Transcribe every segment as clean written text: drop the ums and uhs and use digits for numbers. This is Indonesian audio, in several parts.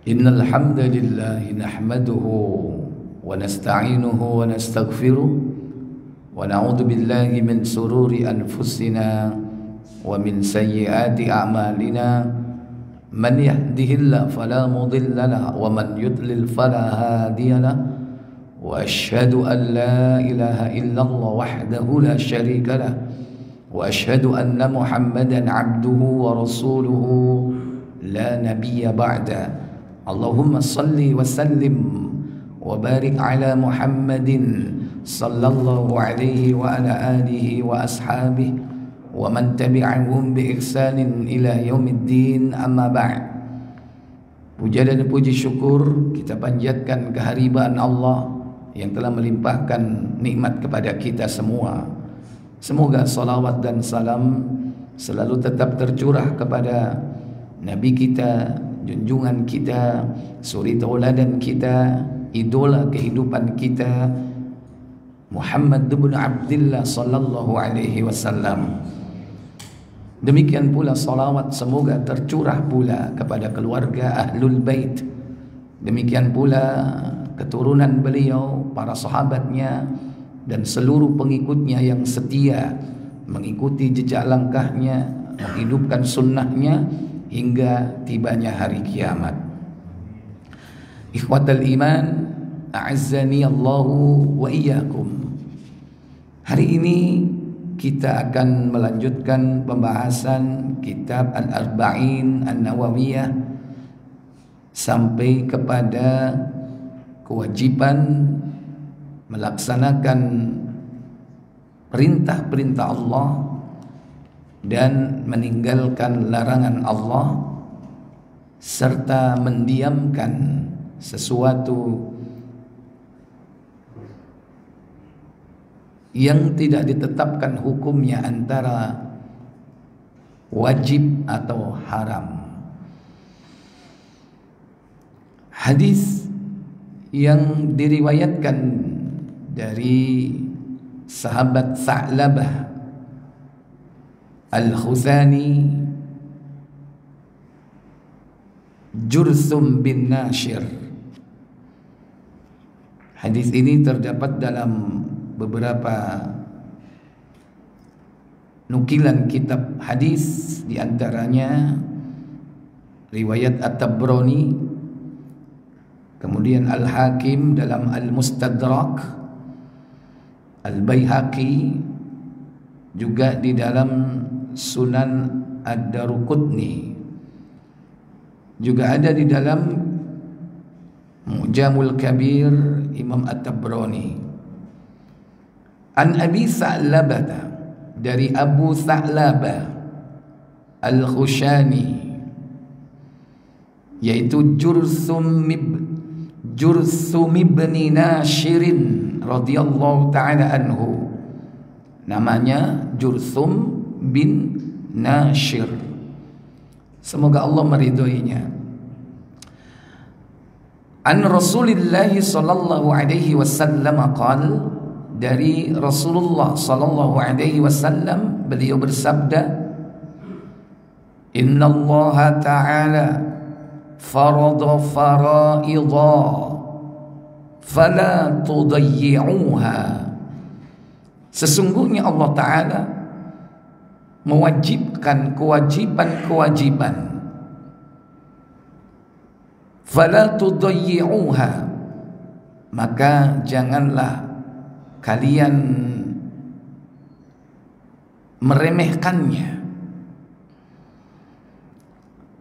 Innal hamdalillah nahmaduhu wa nasta'inuhu wa nastaghfiruh wa na'udzu billahi min sururi anfusina wa min sayyiati a'malina man yahdihillahu fala mudilla lahu wa man yudlil fala hadiya lahu wa asyhadu an la ilaha illallah wahdahu la syarika lahu wa asyhadu anna Muhammadan 'abduhu wa rasuluhu la nabiyya ba'da. Allahumma salli wa sallim wa barik ala Muhammadin sallallahu alaihi wa ala alihi wa ashabihi wa man tabi'ahum bi ihsanin ila yaumiddin, amma ba'd. Puja dan puji syukur kita panjatkan kehadiran Allah yang telah melimpahkan nikmat kepada kita semua. Semoga salawat dan salam selalu tetap tercurah kepada Nabi kita, junjungan kita, suri tauladan kita, idola kehidupan kita, Muhammad bin Abdullah sallallahu alaihi wasallam. Demikian pula salawat semoga tercurah pula kepada keluarga Ahlul Bait. Demikian pula keturunan beliau, para sahabatnya dan seluruh pengikutnya yang setia mengikuti jejak langkahnya, menghidupkan sunnahnya hingga tibanya hari kiamat. Ikhwatal iman, a'azzani Allahu wa iyyakum. Hari ini kita akan melanjutkan pembahasan kitab Al-Arba'in An-Nawawiyah sampai kepada kewajiban melaksanakan perintah-perintah Allah dan meninggalkan larangan Allah, serta mendiamkan sesuatu yang tidak ditetapkan hukumnya antara wajib atau haram. Hadis yang diriwayatkan dari sahabat Sa'labah Al-Khuzani Jurthum bin Nashir. Hadis ini terdapat dalam beberapa nukilan kitab hadis, di antaranya riwayat At-Tabrani, kemudian Al-Hakim dalam Al-Mustadrak, Al-Baihaqi juga di dalam Sunan Ad-Daruqutni, juga ada di dalam Mu'jamul Kabir Imam At-Tabrani. An Abi Sa'labah, dari Abu Sa'labah Al-Khushani, yaitu Jurthum ibn Nashirin radhiyallahu ta'ala anhu. Namanya Jurthum bin Nashir, semoga Allah meridhoinya. An Rasulillah sallallahu alaihi wasallam qala, dari Rasulullah sallallahu alaihi wasallam beliau bersabda, innallaha ta'ala farada faraidha fala tudayyi'uha. Sesungguhnya Allah Ta'ala mewajibkan kewajiban-kewajiban, fala tudayyi'uha, maka janganlah kalian meremehkannya.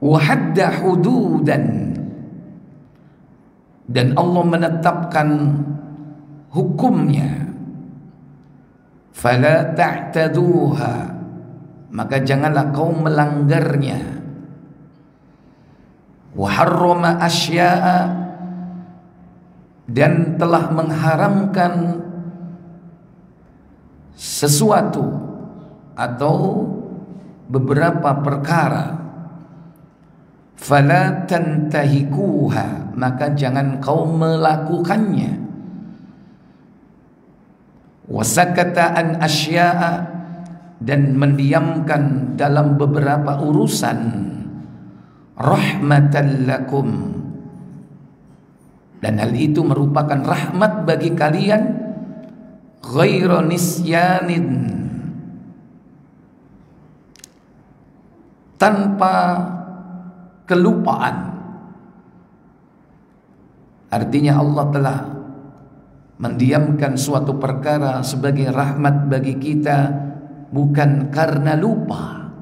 Wa hadda hududan, dan Allah menetapkan hukumnya. Fala ta'taduha, maka janganlah kau melanggarnya. Wa harrama asya'a, dan telah mengharamkan sesuatu atau beberapa perkara. Fala tantahikuha, maka jangan kau melakukannya. Wasakata an asya'a, dan mendiamkan dalam beberapa urusan. Rahmatan lakum, Dan hal itu merupakan rahmat bagi kalian, ghairu nisyanin, tanpa kelupaan. Artinya Allah telah mendiamkan suatu perkara sebagai rahmat bagi kita, bukan karena lupa.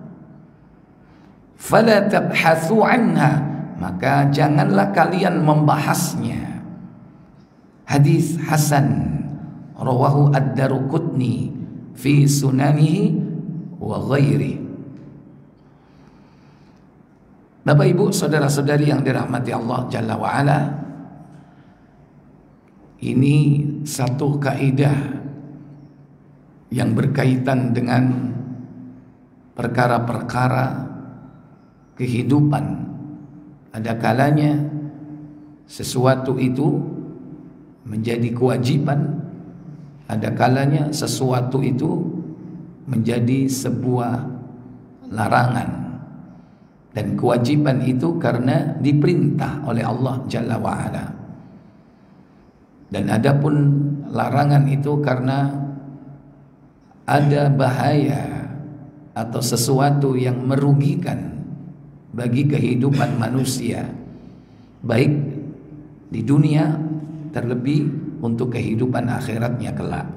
Fala tabhathu anha, maka janganlah kalian membahasnya. Hadis hasan rawahu ad-Daruqutni fi sunanihi wa ghairi. Bapak Ibu, saudara-saudari yang dirahmati Allah Jalla wa Ala, ini satu kaidah yang berkaitan dengan perkara-perkara kehidupan. Ada kalanya sesuatu itu menjadi kewajiban, ada kalanya sesuatu itu menjadi sebuah larangan. Dan kewajiban itu karena diperintah oleh Allah Jalla wa Ala. Dan adapun larangan itu karena ada bahaya atau sesuatu yang merugikan bagi kehidupan manusia, baik di dunia, terlebih untuk kehidupan akhiratnya kelak.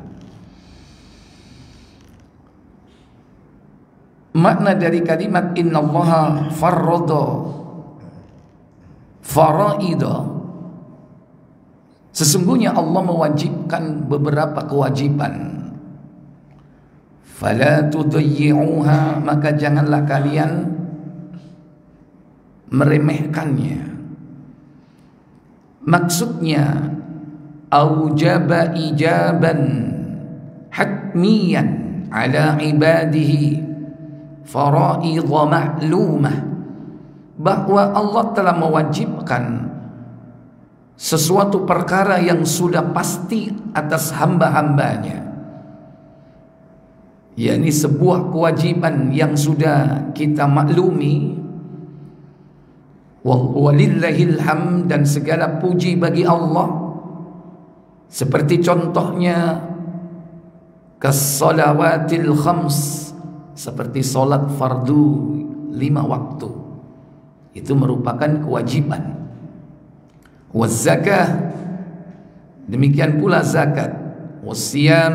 Makna dari kalimat innallaha farrada faraida, sesungguhnya Allah mewajibkan beberapa kewajiban. Fala tudayyi'uha, maka janganlah kalian meremehkannya. Maksudnya aujaba ijaban hatmiyan ala ibadihi faraidha ma'lumah, bahwa Allah telah mewajibkan sesuatu perkara yang sudah pasti atas hamba-hambanya, yakni sebuah kewajiban yang sudah kita maklumi. Walillahil hamd, dan segala puji bagi Allah. Seperti contohnya kas-salawatil khams, seperti solat fardu 5 waktu, itu merupakan kewajiban. Waz-zakah, demikian pula zakat. Wassiyam,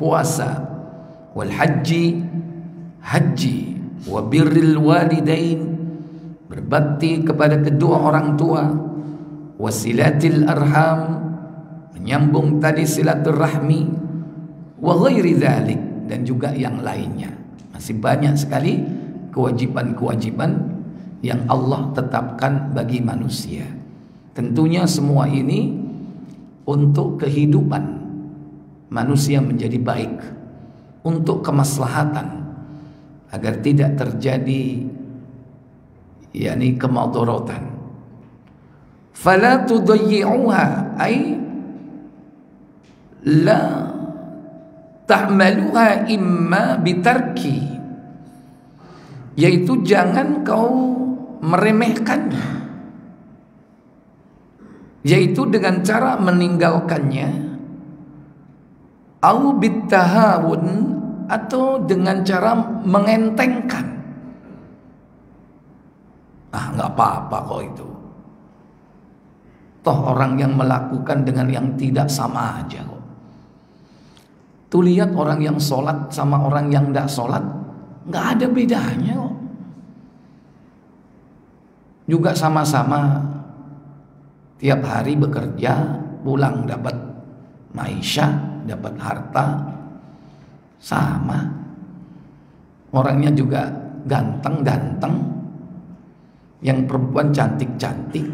puasa. Wal haji, haji. Wa birril walidain, berbakti kepada kedua orang tua. Wasilatil arham, menyambung tadi silaturahmi. Wa ghairi dzalik, dan juga yang lainnya. Masih banyak sekali kewajiban-kewajiban yang Allah tetapkan bagi manusia. Tentunya semua ini untuk kehidupan manusia menjadi baik, untuk kemaslahatan, agar tidak terjadi yakni kemadharatan. Fala tudayyi'uha, ay la ta'maluha imma bitarki, yaitu jangan kau meremehkannya, yaitu dengan cara meninggalkannya, au bitahawun, atau dengan cara mengentengkan. Nggak apa-apa kok itu, toh orang yang melakukan dengan yang tidak sama aja kok. Tuh lihat orang yang sholat sama orang yang tidak sholat, nggak ada bedanya kok. Juga sama-sama tiap hari bekerja, pulang dapat maisha, dapat harta, sama. Orangnya juga ganteng-ganteng, yang perempuan cantik-cantik,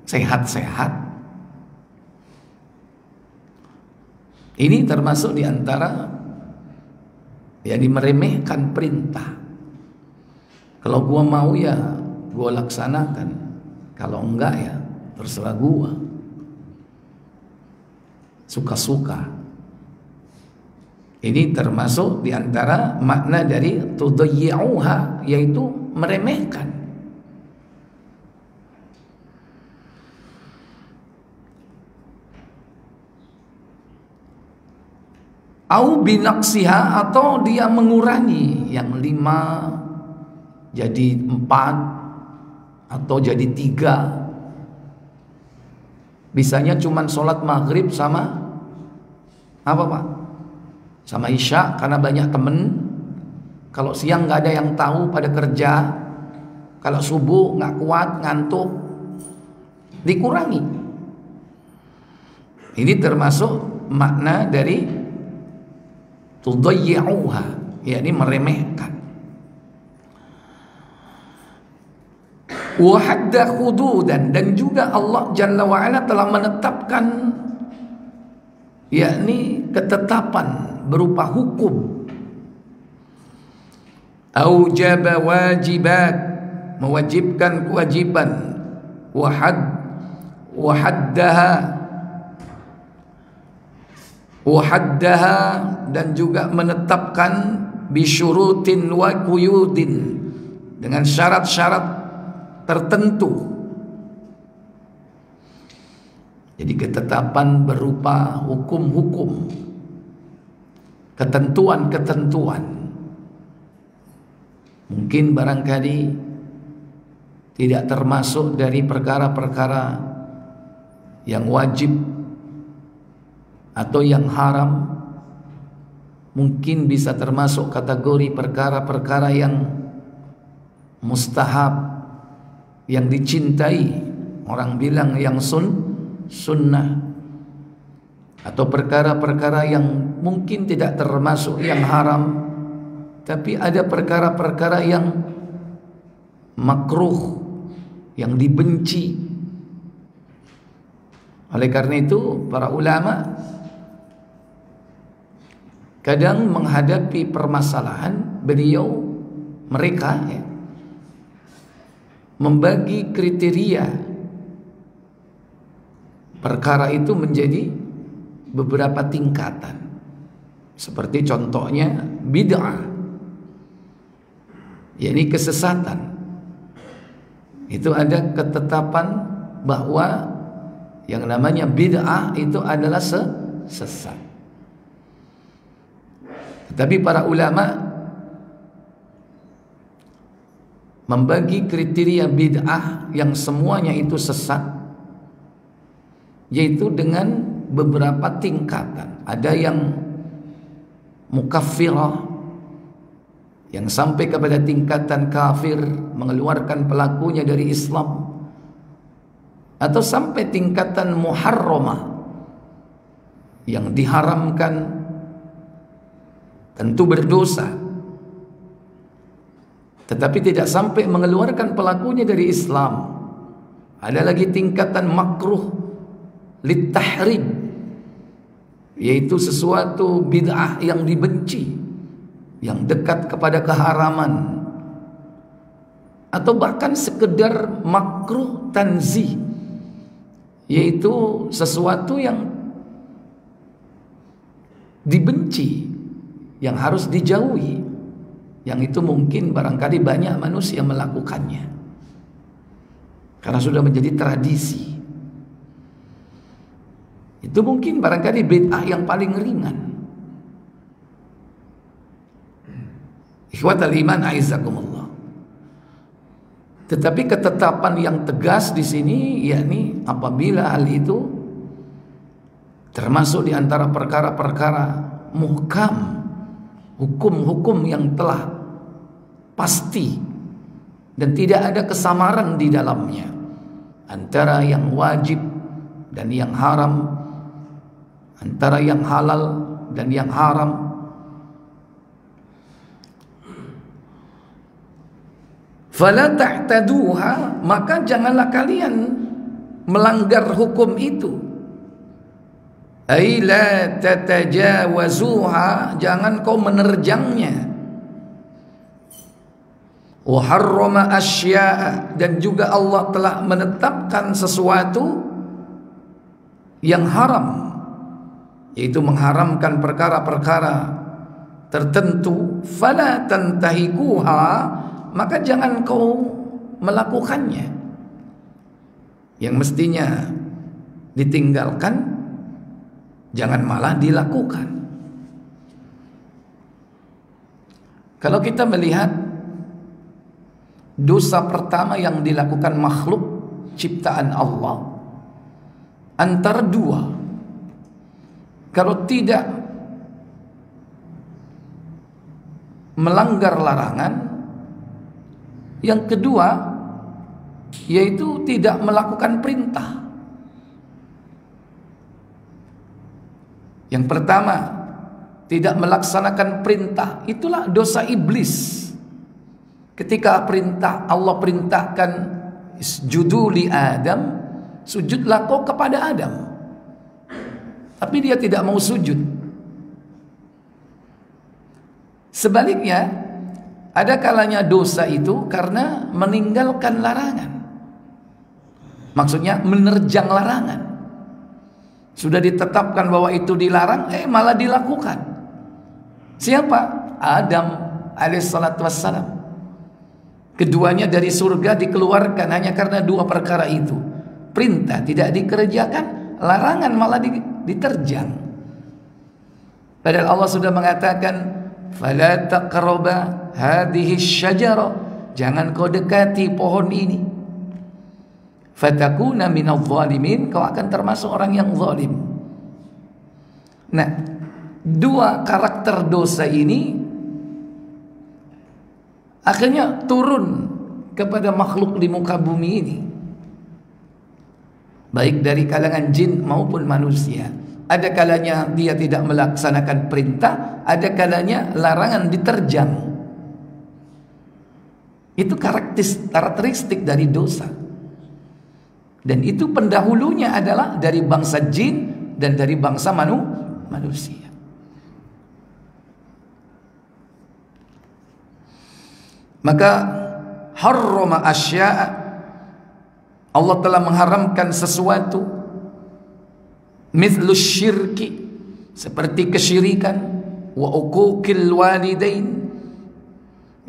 sehat-sehat. Ini termasuk diantara yang meremehkan perintah. Kalau gua mau ya gua laksanakan, kalau enggak ya terserah gua, suka-suka. Ini termasuk diantara makna dari tudayyi'uha, yaitu meremehkan. Au binaqsiha, atau dia mengurangi yang 5 jadi 4 atau jadi 3. Bisanya cuman sholat maghrib sama apa Pak? Sama isya karena banyak temen. Kalau siang nggak ada yang tahu pada kerja. Kalau subuh nggak kuat, ngantuk, dikurangi. Ini termasuk makna dari tudayyi'uha, yakni meremehkan. Wa hadda hududan, dan juga Allah Jalla wa Ala telah menetapkan yakni ketetapan berupa hukum. Aujaba wajibat, mewajibkan kewajiban. Wahaddaha, dan juga menetapkan bisyurutin wa quyudin, dengan syarat-syarat tertentu. Jadi ketetapan berupa hukum-hukum, ketentuan-ketentuan. Mungkin barangkali tidak termasuk dari perkara-perkara yang wajib atau yang haram. Mungkin bisa termasuk kategori perkara-perkara yang mustahab, yang dicintai. Orang bilang yang sunnah. Atau perkara-perkara yang mungkin tidak termasuk yang haram, tapi ada perkara-perkara yang makruh, yang dibenci. Oleh karena itu para ulama kadang menghadapi permasalahan, mereka membagi kriteria perkara itu menjadi beberapa tingkatan. Seperti contohnya bid'ah, yakni kesesatan. Itu ada ketetapan bahwa yang namanya bid'ah itu adalah sesat. Tetapi para ulama membagi kriteria bid'ah yang semuanya itu sesat, yaitu dengan beberapa tingkatan. Ada yang mukaffirah, yang sampai kepada tingkatan kafir, mengeluarkan pelakunya dari Islam. Atau sampai tingkatan muharramah, yang diharamkan, tentu berdosa, tetapi tidak sampai mengeluarkan pelakunya dari Islam. Ada lagi tingkatan makruh litahrim, yaitu sesuatu bid'ah yang dibenci, yang dekat kepada keharaman. Atau bahkan sekedar makruh tanzih, yaitu sesuatu yang dibenci, yang harus dijauhi. Yang itu mungkin barangkali banyak manusia melakukannya karena sudah menjadi tradisi. Itu mungkin barangkali bid'ah yang paling ringan. Ikhwatal iman a'izzakumullah. Tetapi ketetapan yang tegas di sini yakni apabila hal itu termasuk di antara perkara-perkara muhkam, hukum-hukum yang telah pasti dan tidak ada kesamaran di dalamnya antara yang wajib dan yang haram, antara yang halal dan yang haram. Fala ta'taduha, maka janganlah kalian melanggar hukum itu. Ai la tatajawazuha, jangan kau menerjangnya. Wa harrama asya'a, dan juga Allah telah menetapkan sesuatu yang haram, yaitu mengharamkan perkara-perkara tertentu. Fala tantahikuha, maka jangan kau melakukannya. Yang mestinya ditinggalkan, jangan malah dilakukan. Kalau kita melihat dosa pertama yang dilakukan makhluk ciptaan Allah antara dua, kalau tidak melanggar larangan, yang kedua yaitu tidak melakukan perintah. Yang pertama, tidak melaksanakan perintah, itulah dosa iblis. Ketika Allah perintahkan isjudu li Adam, sujudlah kau kepada Adam, tapi dia tidak mau sujud. Sebaliknya, ada kalanya dosa itu karena meninggalkan larangan, maksudnya menerjang larangan. Sudah ditetapkan bahwa itu dilarang, malah dilakukan. Siapa? Adam alaihissalatu wassalam. Keduanya dari surga dikeluarkan hanya karena dua perkara itu. Perintah tidak dikerjakan, larangan malah diterjang. Padahal Allah sudah mengatakan, "Fala taqraba hadhihi syajarah." Jangan kau dekati pohon ini. Fatakuna minadh dhalimin, kau akan termasuk orang yang zalim. Nah, dua karakter dosa ini akhirnya turun kepada makhluk di muka bumi ini, baik dari kalangan jin maupun manusia. Ada kalanya dia tidak melaksanakan perintah, ada kalanya larangan diterjang. Itu karakteristik dari dosa. Dan itu pendahulunya adalah dari bangsa jin dan dari bangsa manusia. Maka harrama asya'a, Allah telah mengharamkan sesuatu, mithlu syirki, seperti kesyirikan, wa uquqil walidain,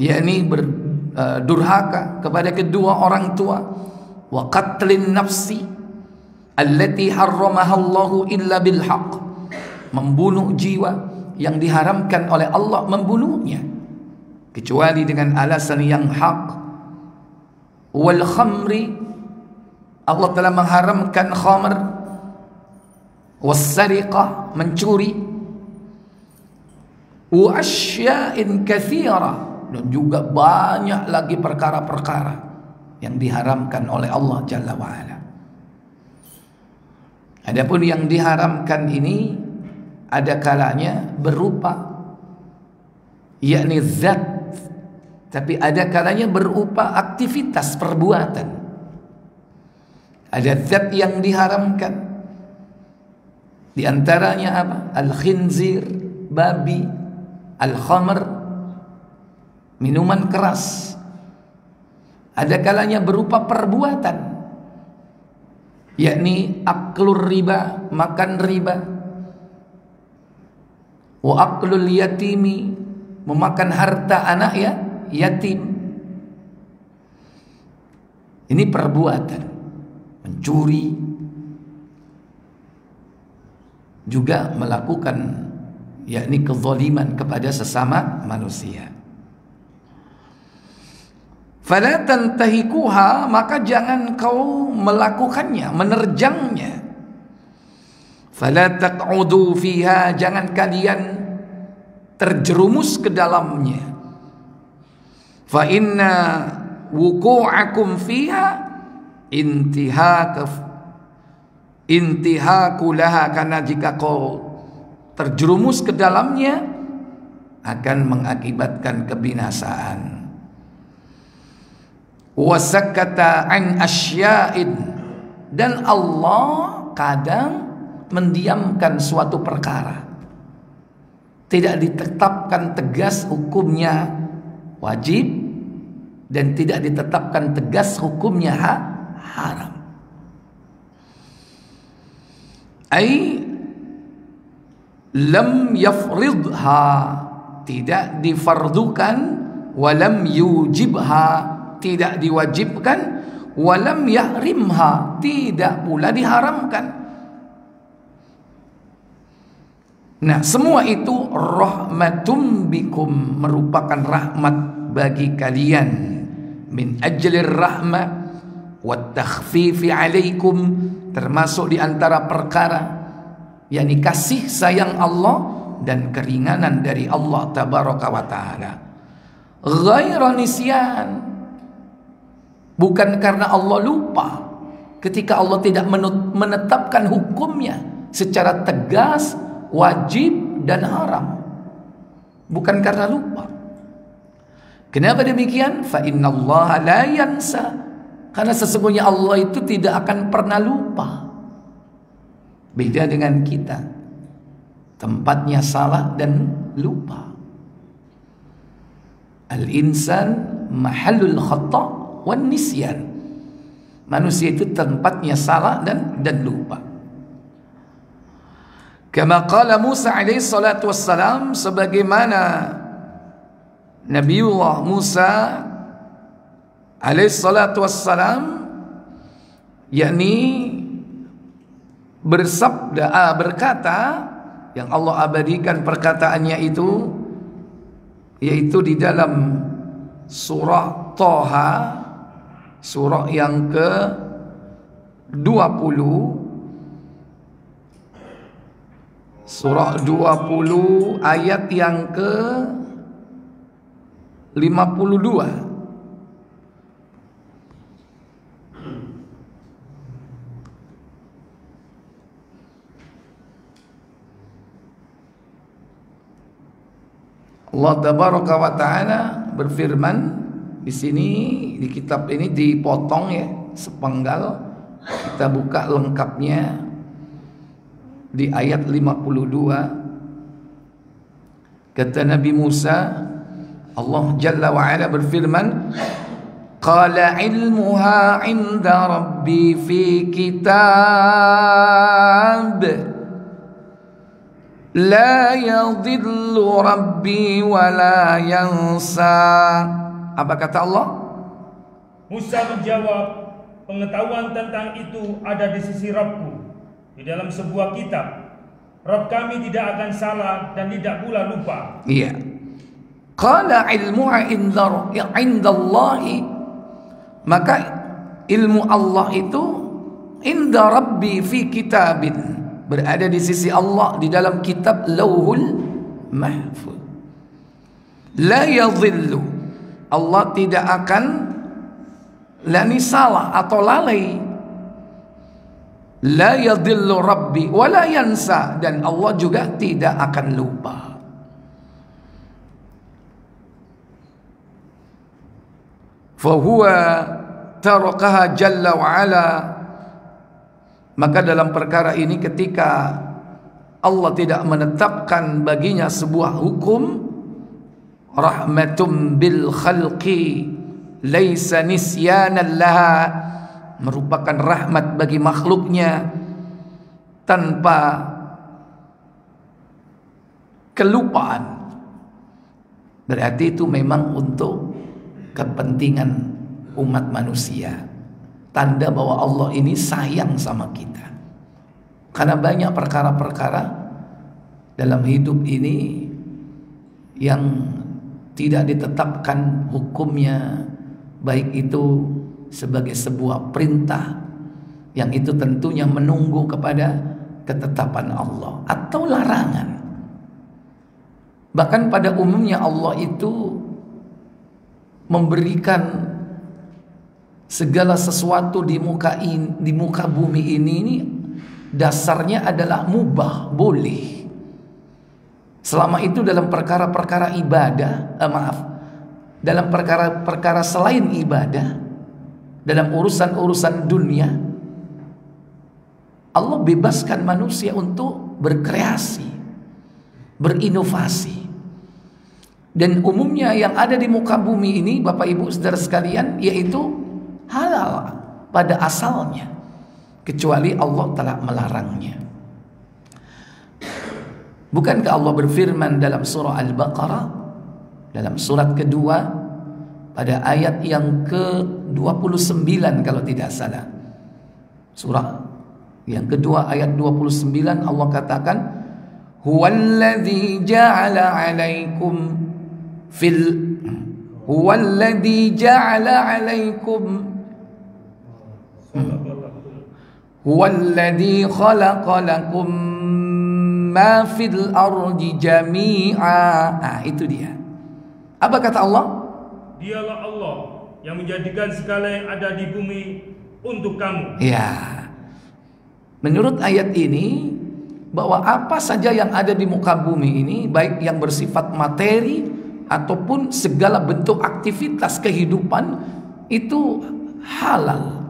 yakni berdurhaka kepada kedua orang tua, wa qatlin nafsi allati harramaha Allahu illa bil haqq, membunuh jiwa yang diharamkan oleh Allah membunuhnya kecuali dengan alasan yang hak. Wal khamri, Allah telah mengharamkan khamr. Was sariqah, mencuri. Wa asya'in katsira, dan juga banyak lagi perkara-perkara yang diharamkan oleh Allah Jalla wa'ala. Adapun yang diharamkan ini ada kalanya berupa yakni zat, tapi ada kalanya berupa aktivitas perbuatan. Ada zat yang diharamkan, di antaranya apa? Al-khinzir, babi, al-khamr, minuman keras. Ada kalanya berupa perbuatan, yakni aklur riba, makan riba, wa aklul yatimi, memakan harta anak yatim. Ini perbuatan. Mencuri, juga melakukan yakni kezaliman kepada sesama manusia. Fala tantahikuha, maka jangan kau melakukannya, menerjangnya. Fala taq'udu fiha, jangan kalian terjerumus ke dalamnya. Fa inna wuqu'akum fiha intihaku laha, karena jika kau terjerumus ke dalamnya akan mengakibatkan kebinasaan. Wasakata an asya'in, dan Allah kadang mendiamkan suatu perkara, tidak ditetapkan tegas hukumnya wajib dan tidak ditetapkan tegas hukumnya haram. Ai lam yafridha, tidak difardukan, walam yujibha, tidak diwajibkan, walam yahrimha, tidak pula diharamkan. Nah, semua itu rahmatum bikum, merupakan rahmat bagi kalian. Min ajlir rahmah wat takhfifi alaikum, termasuk di antara perkara yakni kasih sayang Allah dan keringanan dari Allah tabaraka wa taala. Ghaira nisyan, bukan karena Allah lupa ketika Allah tidak menetapkan hukumnya secara tegas, wajib dan haram, bukan karena lupa. Kenapa demikian? Fa innallaha la yansa, karena sesungguhnya Allah itu tidak akan pernah lupa. Beda dengan kita, tempatnya salah dan lupa. Al-insan mahallul khata' wan nisyan. Manusia itu tempatnya salah dan lupa. Kama qala Musa alaihi salatu wassalam, sebagaimana Nabiullah Musa alaihi salatu wassalam yakni bersabda, berkata, yang Allah abadikan perkataannya itu, yaitu di dalam surah Thaha, surah yang ke-20, surah 20 ayat yang ke-52. Allah tabaraka wa taala berfirman di sini, di kitab ini dipotong ya, sepenggal. Kita buka lengkapnya di ayat 52. Kata Nabi Musa, Allah Jalla wa Ala berfirman, qala ilmuha 'inda rabbi fi kitab la yadhillu rabbi wa la yansa. Apa kata Allah? Musa menjawab, pengetahuan tentang itu ada di sisi Rabbku, di dalam sebuah kitab. Rabb kami tidak akan salah dan tidak pula lupa. Iya. Qala ilmuha indallahi, maka ilmu Allah itu inda rabbi fi kitabin, berada di sisi Allah di dalam kitab Lauhul Mahfuz. La yadhillu, Allah tidak akan lani salah atau lalai. La yadhillu rabbi wa la yansa, dan Allah juga tidak akan lupa. Fahuwa tarakaha jalla wa ala, maka dalam perkara ini ketika Allah tidak menetapkan baginya sebuah hukum, rahmatum bil khalqi laisa nisyanan laha, merupakan rahmat bagi makhluknya tanpa kelupaan, berarti itu memang untuk kepentingan umat manusia. Tanda bahwa Allah ini sayang sama kita. Karena banyak perkara-perkara dalam hidup ini yang tidak ditetapkan hukumnya, baik itu sebagai sebuah perintah, yang itu tentunya menunggu kepada ketetapan Allah, atau larangan. Bahkan pada umumnya Allah itu memberikan segala sesuatu di muka bumi ini dasarnya adalah mubah, boleh. Selama itu dalam perkara-perkara ibadah, dalam perkara-perkara selain ibadah, dalam urusan-urusan dunia, Allah bebaskan manusia untuk berkreasi, berinovasi. Dan umumnya yang ada di muka bumi ini, Bapak Ibu Saudara sekalian, yaitu halal pada asalnya, kecuali Allah telah melarangnya. Bukankah Allah berfirman dalam surah Al-Baqarah, dalam surat kedua, pada ayat yang ke-29 kalau tidak salah, surah yang kedua ayat 29, Allah katakan, Huwallazi ja'ala 'alaikum fil Huwallazi ja'ala 'alaikum Huwallazi khalaqa lakum ma fil ardi jami'a. Nah, itu dia. Apa kata Allah? Dialah Allah yang menjadikan segala yang ada di bumi untuk kamu. Ya. Menurut ayat ini, bahwa apa saja yang ada di muka bumi ini, baik yang bersifat materi ataupun segala bentuk aktivitas kehidupan, itu halal.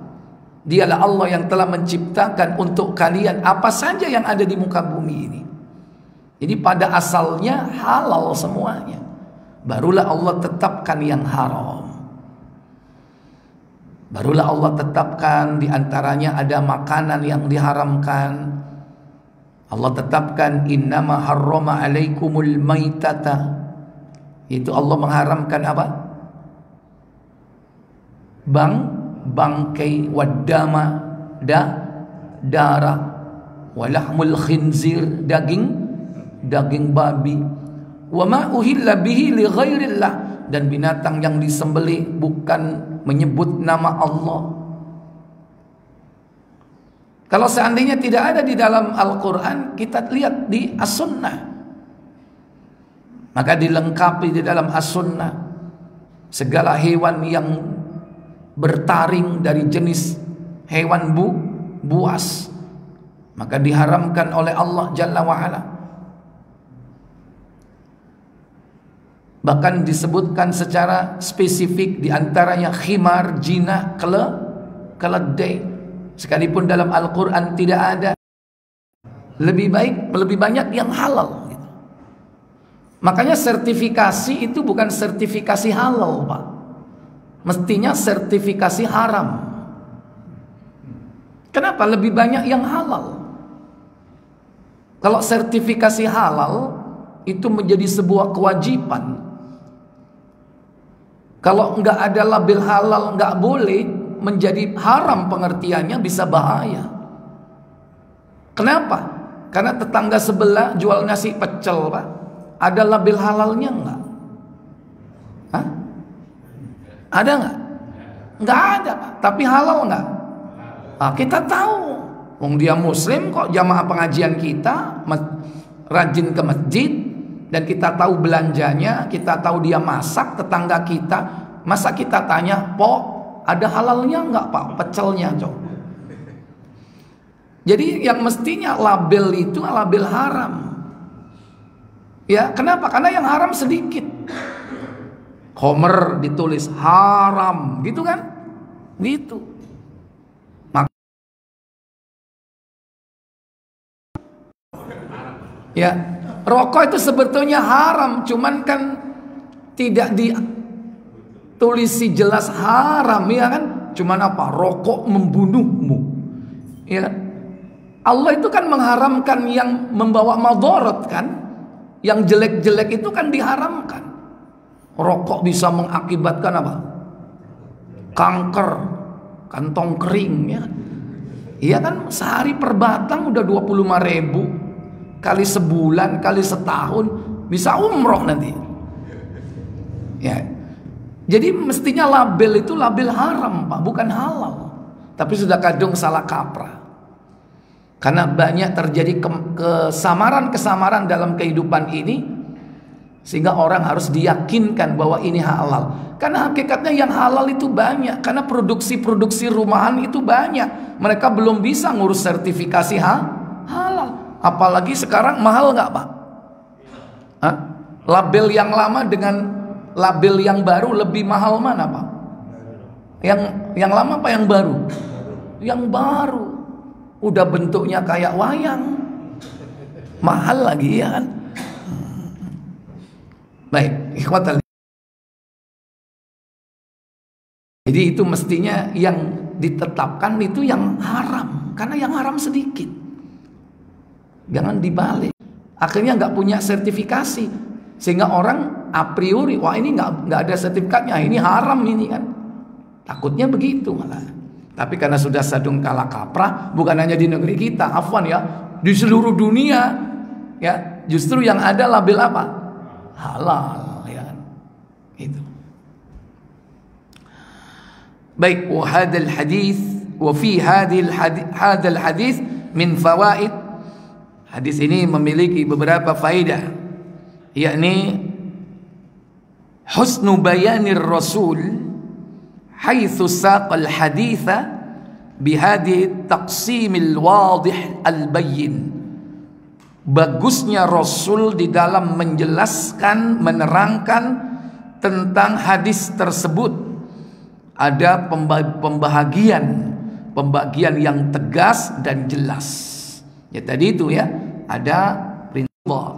Dialah Allah yang telah menciptakan untuk kalian apa saja yang ada di muka bumi ini. Jadi pada asalnya halal semuanya. Barulah Allah tetapkan yang haram. Barulah Allah tetapkan di antaranya ada makanan yang diharamkan. Allah tetapkan innama harrama alaikumul maitata. Itu Allah mengharamkan apa? Bangkai, wadama, darah, walahmul khinzir, daging babi, wa ma uhilla bihi li ghairillah, dan binatang yang disembelih bukan menyebut nama Allah. Kalau seandainya tidak ada di dalam Al-Quran, kita lihat di As-Sunnah, maka dilengkapi di dalam As-Sunnah segala hewan yang bertaring dari jenis hewan buas, maka diharamkan oleh Allah Jalla wa'ala. Bahkan disebutkan secara spesifik, diantaranya khimar, jina, keledai. Sekalipun dalam Al-Quran tidak ada. Lebih banyak yang halal. Makanya sertifikasi itu bukan sertifikasi halal, Pak. Mestinya sertifikasi haram. Kenapa lebih banyak yang halal? Kalau sertifikasi halal itu menjadi sebuah kewajiban. Kalau nggak ada label halal, nggak boleh, menjadi haram pengertiannya, bisa bahaya. Kenapa? Karena tetangga sebelah jual nasi pecel, Pak. Ada label halalnya nggak? Hah? Ada nggak? Nggak ada, Pak. Tapi halal nggak? Nah, kita tahu, wong dia Muslim kok, jamaah pengajian kita rajin ke masjid, dan kita tahu belanjanya, kita tahu dia masak, tetangga kita. Masa kita tanya, "Pok, ada halalnya nggak, Pak, pecelnya?" Coba. Jadi yang mestinya label itu label haram. Ya, kenapa? Karena yang haram sedikit. Homer ditulis haram, gitu kan? Gitu. Ya, rokok itu sebetulnya haram, cuman kan tidak ditulisi jelas haram, ya kan? Cuman apa? Rokok membunuhmu. Ya. Allah itu kan mengharamkan yang membawa madarat kan? Yang jelek-jelek itu kan diharamkan. Rokok bisa mengakibatkan apa? Kanker, kantong kering, ya. Iya kan? Sehari per batang udah 25.000. Kali sebulan, kali setahun, bisa umroh nanti. Ya. Jadi mestinya label itu label haram, Pak, bukan halal. Tapi sudah kadung salah kaprah. Karena banyak terjadi kesamaran-kesamaran dalam kehidupan ini, sehingga orang harus diyakinkan bahwa ini halal. Karena hakikatnya yang halal itu banyak. Karena produksi-produksi rumahan itu banyak. Mereka belum bisa ngurus sertifikasi halal. Apalagi sekarang mahal nggak, Pak? Hah? Label yang lama dengan label yang baru lebih mahal mana, Pak? Yang lama apa yang baru? Yang baru. Udah bentuknya kayak wayang. Mahal lagi, ya kan? Baik, ikhwatal. Jadi itu mestinya yang ditetapkan itu yang haram, karena yang haram sedikit. Jangan dibalik. Akhirnya nggak punya sertifikasi, sehingga orang a priori, wah ini nggak ada sertifikatnya, ini haram ini kan. Takutnya begitu malah. Tapi karena sudah sadung kalah kaprah, bukan hanya di negeri kita, afwan ya, di seluruh dunia, ya justru yang ada label apa? Halal, ya kan? Itu. Baik, wa hadzal hadis wa fi hadzal hadis min fawaid. Hadis ini memiliki beberapa faedah, yakni husnu bayanir rasul haitsu saqal haditha bihadhi taqsimil wadih al bayyin. Bagusnya Rasul di dalam menjelaskan, menerangkan tentang hadis tersebut. Ada pembagian yang tegas dan jelas. Ya tadi itu ya, ada perintah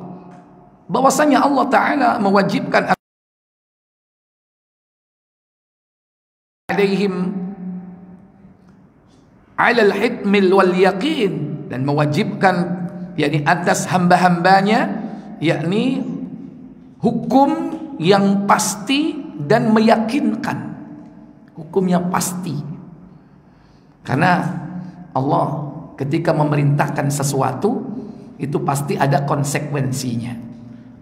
bahwasanya Allah Ta'ala mewajibkan alaihim alal hitmil wal yaqin, dan mewajibkan yakni atas hamba-hambanya yakni hukum yang pasti dan meyakinkan, hukum yang pasti. Karena Allah ketika memerintahkan sesuatu itu pasti ada konsekuensinya,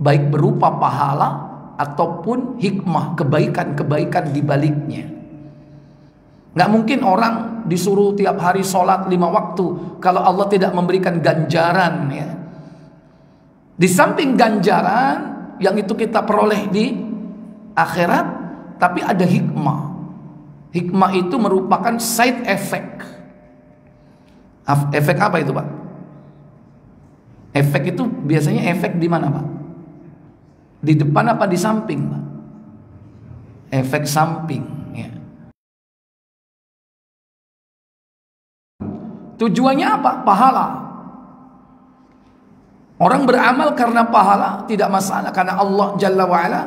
baik berupa pahala ataupun hikmah, kebaikan-kebaikan di baliknya. Nggak mungkin orang disuruh tiap hari sholat 5 waktu kalau Allah tidak memberikan ganjaran, ya. Di samping ganjaran yang itu kita peroleh di akhirat, tapi ada hikmah. Hikmah itu merupakan side effect. Efek apa itu, Pak? Efek itu biasanya efek di mana, Pak? Di depan apa di samping, Pak? Efek samping, ya. Tujuannya apa? Pahala. Orang beramal karena pahala tidak masalah, karena Allah Jalla wa'ala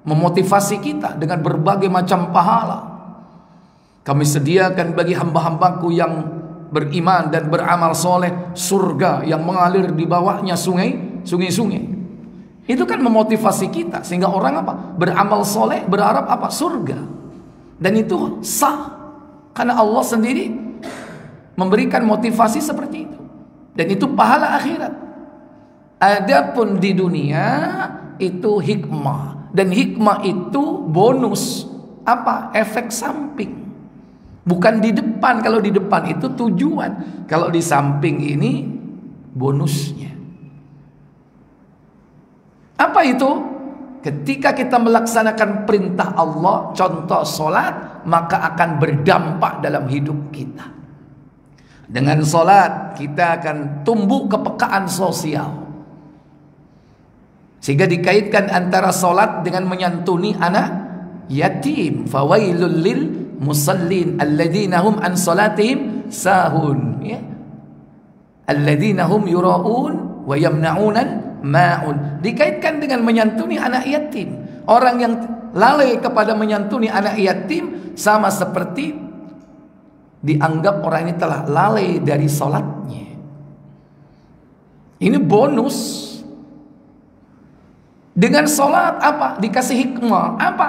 memotivasi kita dengan berbagai macam pahala. Kami sediakan bagi hamba-hambaku yang beriman dan beramal soleh surga yang mengalir di bawahnya sungai-sungai. Itu kan memotivasi kita sehingga orang apa? Beramal soleh berharap apa? Surga. Dan itu sah karena Allah sendiri memberikan motivasi seperti itu. Dan itu pahala akhirat. Adapun di dunia itu hikmah, dan hikmah itu bonus apa? Efek samping. Bukan di depan. Kalau di depan itu tujuan, kalau di samping ini bonusnya. Apa itu? Ketika kita melaksanakan perintah Allah, contoh sholat, maka akan berdampak dalam hidup kita. Dengan sholat kita akan tumbuh kepekaan sosial, sehingga dikaitkan antara sholat dengan menyantuni anak yatim. Fawailul lil musallin alladzina hum an salatihim sahun, ya. Alladzina hum yura'un wa yamna'unal ma'un. Dikaitkan dengan menyantuni anak yatim. Orang yang lalai kepada menyantuni anak yatim sama seperti dianggap orang ini telah lalai dari sholatnya. Ini bonus. Dengan sholat apa? Dikasih hikmah. Apa?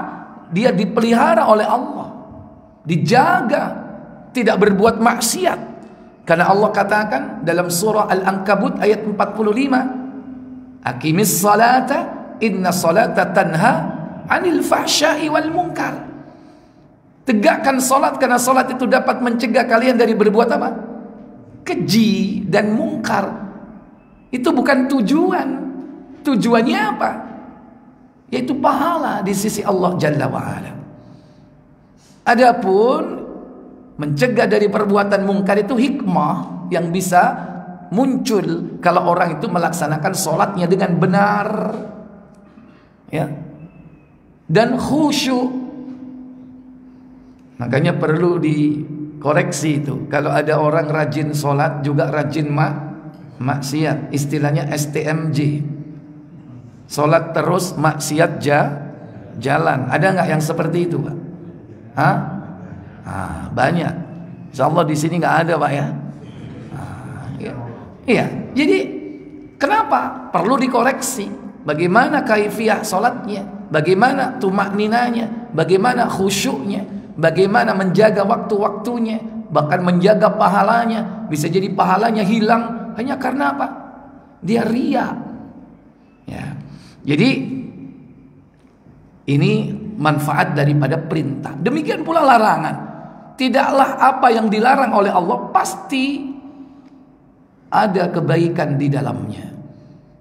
Dia dipelihara oleh Allah, dijaga, tidak berbuat maksiat. Karena Allah katakan dalam surah Al-Ankabut ayat 45, Aqimis salata inna salata tanha anil fahsya'i wal munkar. Tegakkan salat karena salat itu dapat mencegah kalian dari berbuat apa? Keji dan mungkar. Itu bukan tujuan. Tujuannya apa? Yaitu pahala di sisi Allah Jalla wa'ala. Adapun mencegah dari perbuatan mungkar itu hikmah yang bisa muncul kalau orang itu melaksanakan sholatnya dengan benar, ya, dan khusyuk. Makanya perlu dikoreksi itu. Kalau ada orang rajin sholat juga rajin maksiat, istilahnya STMJ. Sholat terus maksiat jalan. Ada nggak yang seperti itu, Pak? Hah? Banyak. Insyaallah di sini nggak ada, Pak, ya. Iya. Jadi kenapa perlu dikoreksi? Bagaimana kaifiyah sholatnya? Bagaimana tumakninanya? Bagaimana khusyuknya? Bagaimana menjaga waktu-waktunya? Bahkan menjaga pahalanya. Bisa jadi pahalanya hilang hanya karena apa? Dia riya. Ya. Jadi ini manfaat daripada perintah. Demikian pula larangan. Tidaklah apa yang dilarang oleh Allah pasti ada kebaikan di dalamnya.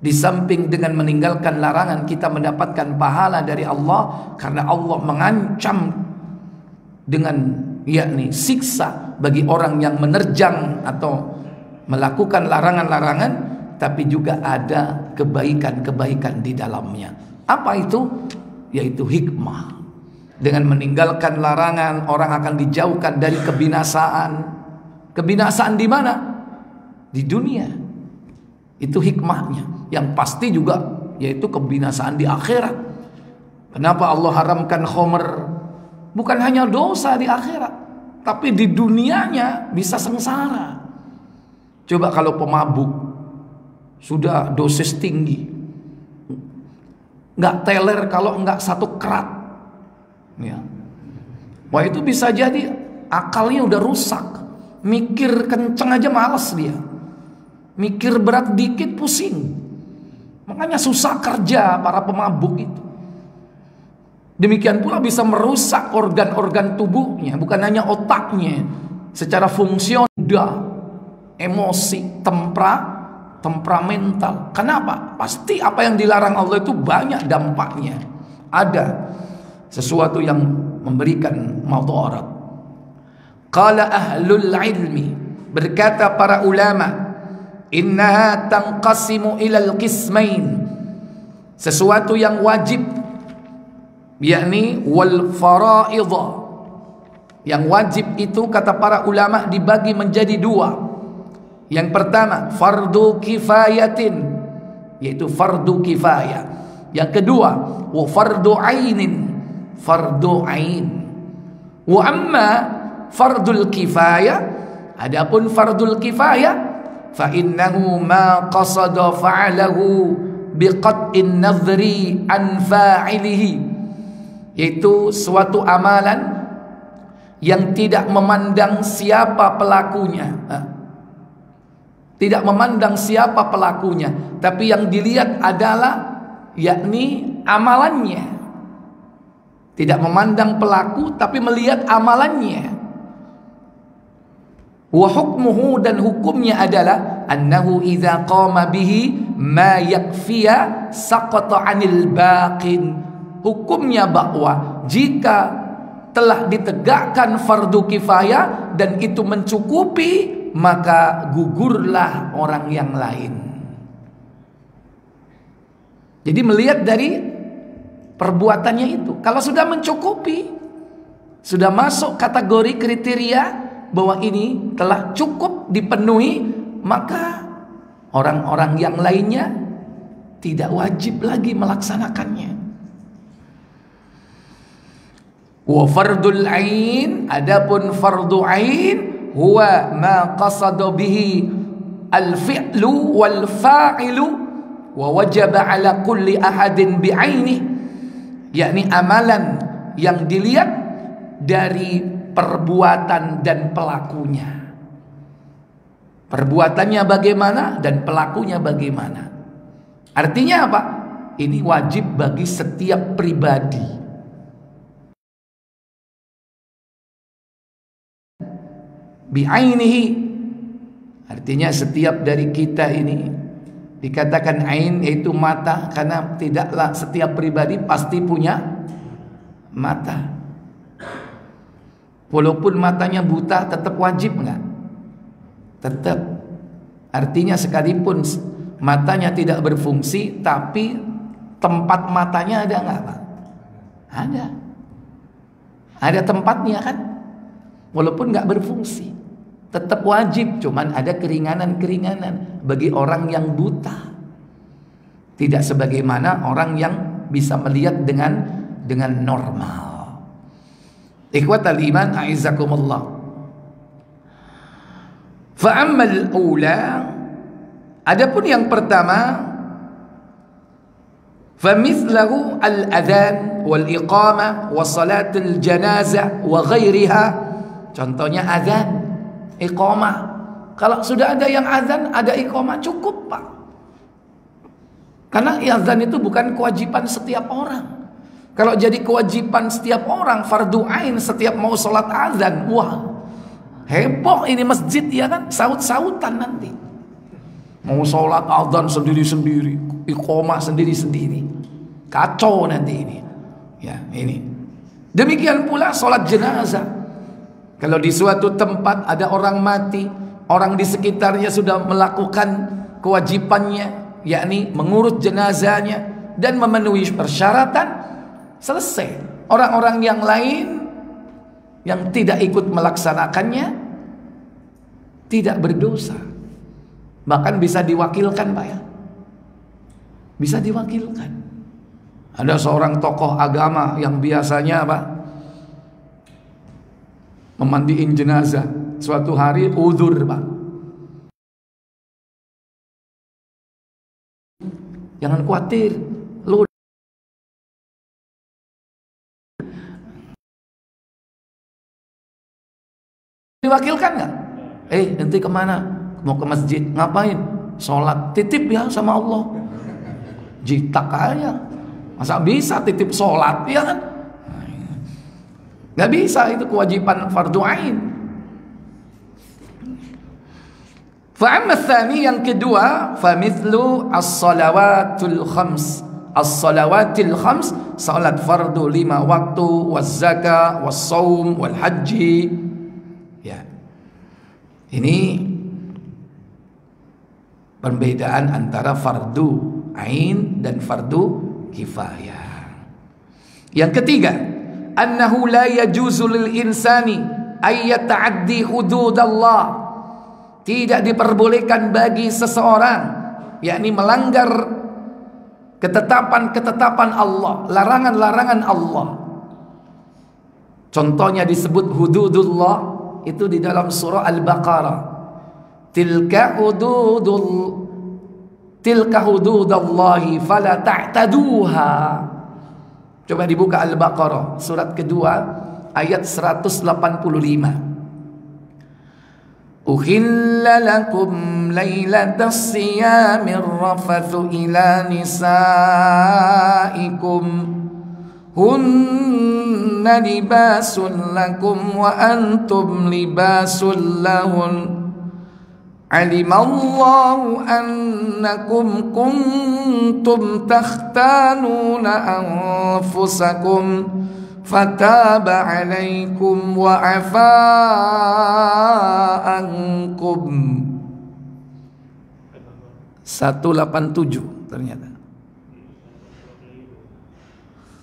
Di samping dengan meninggalkan larangan kita mendapatkan pahala dari Allah, karena Allah mengancam dengan yakni siksa bagi orang yang menerjang atau melakukan larangan-larangan, tapi juga ada kebaikan-kebaikan di dalamnya. Apa itu? Yaitu hikmah. Dengan meninggalkan larangan, orang akan dijauhkan dari kebinasaan. Kebinasaan di mana? Di dunia. Itu hikmahnya. Yang pasti juga yaitu kebinasaan di akhirat. Kenapa Allah haramkan khamr? Bukan hanya dosa di akhirat, tapi di dunianya bisa sengsara. Coba kalau pemabuk sudah dosis tinggi, nggak teler kalau nggak 1 kerat, ya. Wah, itu bisa jadi akalnya udah rusak. Mikir kenceng aja malas dia. Mikir berat dikit pusing. Makanya susah kerja para pemabuk itu. Demikian pula bisa merusak organ-organ tubuhnya, bukan hanya otaknya, secara fungsional, emosi, temperamental. Kenapa? Pasti apa yang dilarang Allah itu banyak dampaknya. Ada sesuatu yang memberikan madarat. Qala ahlul ilmi, berkata para ulama, innaha tanqasimu ilal qismain, sesuatu yang wajib, yakni wal faraidha, yang wajib itu kata para ulama dibagi menjadi 2. Yang pertama fardu kifayatin, yaitu fardu kifayah. Yang kedua wa fardu ainin, fardu ain. Wa amma fardul kifayah, adapun fardul kifayah, fa innahu ma qasada fa'alahu biqat'in nadhri an fa'ilihi, yaitu suatu amalan yang tidak memandang siapa pelakunya. Tidak memandang siapa pelakunya, tapi yang dilihat adalah yakni amalannya. Tidak memandang pelaku tapi melihat amalannya. Wa hukmuhu, dan hukumnya adalah annahu idza qama bihi ma yakfiya saqata 'anil baqin. Hukumnya bahwa jika telah ditegakkan fardu kifayah dan itu mencukupi, maka gugurlah orang yang lain. Jadi melihat dari perbuatannya itu. Kalau sudah mencukupi, sudah masuk kategori kriteria bahwa ini telah cukup dipenuhi, maka orang-orang yang lainnya tidak wajib lagi melaksanakannya. Wa fardul ain, adapun fardu ain, huwa ma qasada bihi al-fi'lu wal fa'ilu wa wajaba ala kulli ahadin bi'aini, yakni amalan yang dilihat dari perbuatan dan pelakunya. Perbuatannya bagaimana dan pelakunya bagaimana. Artinya apa? Ini wajib bagi setiap pribadi. Bi'ainihi, artinya setiap dari kita ini dikatakan ain, yaitu mata, karena tidaklah setiap pribadi pasti punya mata. Walaupun matanya buta, tetap wajib enggak? Tetap. Artinya sekalipun matanya tidak berfungsi, tapi tempat matanya ada enggak, Pak? Ada. Ada tempatnya kan? Walaupun enggak berfungsi, tetap wajib. Cuman ada keringanan-keringanan bagi orang yang buta. Tidak sebagaimana orang yang bisa melihat dengan normal. Ikhwatal iman, a'izzakumullah. Fa'ammal ula, adapun yang pertama, famithlahu al-adhan wal iqamah wa salatul janazah wa ghairiha. Contohnya azan, iqamah. Kalau sudah ada yang azan, ada iqamah, cukup, Pak. Karena azan itu bukan kewajiban setiap orang. Kalau jadi kewajiban setiap orang, fardu ain setiap mau sholat azan, wah, heboh ini masjid ya kan, saut-sautan nanti. Mau sholat azan sendiri-sendiri, iqomah sendiri-sendiri, kacau nanti ini. Ya ini. Demikian pula sholat jenazah. Kalau di suatu tempat ada orang mati, orang di sekitarnya sudah melakukan kewajibannya, yakni mengurus jenazahnya dan memenuhi persyaratan, selesai. Orang-orang yang lain yang tidak ikut melaksanakannya tidak berdosa, bahkan bisa diwakilkan, Pak ya, bisa diwakilkan. Ada seorang tokoh agama yang biasanya apa, memandiin jenazah, suatu hari udzur, Pak. Jangan khawatir, lu diwakilkan nggak? Nanti kemana? Mau ke masjid, ngapain? Sholat, titip ya sama Allah. Jitak aja. Masa bisa titip sholat, ya kan? Nggak bisa, itu kewajiban fardu ain. Fa'amma tsani, yang kedua, famithlu as-salawatul khams. As-salawatil khams, salat fardu 5 waktu, waz zakah, was shaum, wal haji. Ya. Ini perbedaan antara fardu ain dan fardu kifayah. Yang ketiga, annahu la yajuzu lil insani ay yata'addi hududallah. Tidak diperbolehkan bagi seseorang, yakni melanggar ketetapan-ketetapan Allah, larangan-larangan Allah. Contohnya disebut hududullah itu di dalam surah Al-Baqarah. Tilka hududallahi fala ta'taduha. Coba dibuka Al-Baqarah surat kedua ayat 185. Uhilla lakum laylatas siyamir rafathu ila nisaikum hunna libasun lakum wa antum libasun lahun alimallahu annakum kuntum takhtanuna anfusakum fataba alaikum wa afa ankum. 187 ternyata.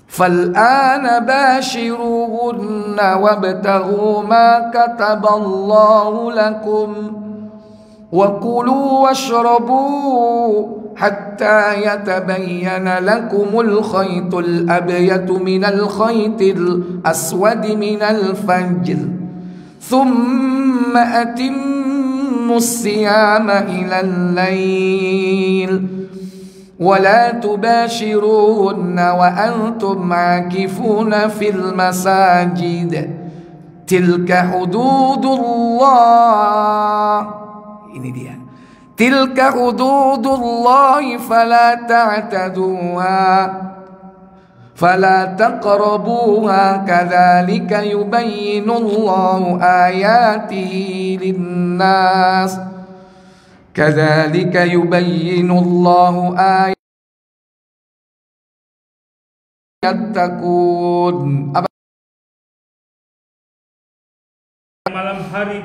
Fal'ana bashiruhunna wabtaghu ma kataballahu lakum wa kulu washrabu hatta yatabayyana lakumul khaytul abyadu minal khaytil aswadi minal fajr thumma atimmus siyama ilal layl wa la tubashiruhunna wa antum aakifuna fil masajid tilka hududullah. Ini dia. Tilka hududullahi fala ta'taduha fala taqrabuha kadzalika yubayyinullahu ayatihi linnas kadzalika yubayyinullahu ayatakun. Malam hari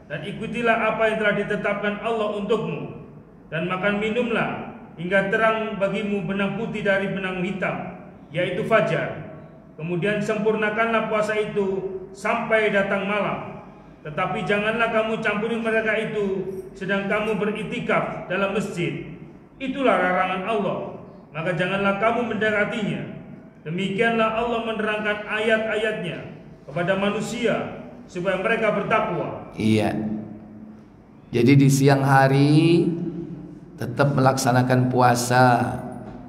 dan ikutilah apa yang telah ditetapkan Allah untukmu, dan makan minumlah hingga terang bagimu benang putih dari benang hitam, yaitu fajar. Kemudian sempurnakanlah puasa itu sampai datang malam. Tetapi janganlah kamu campuri mereka itu sedang kamu beriktikaf dalam masjid. Itulah larangan Allah, maka janganlah kamu mendekatinya. Demikianlah Allah menerangkan ayat-ayatnya kepada manusia supaya mereka bertakwa. Iya. Jadi di siang hari tetap melaksanakan puasa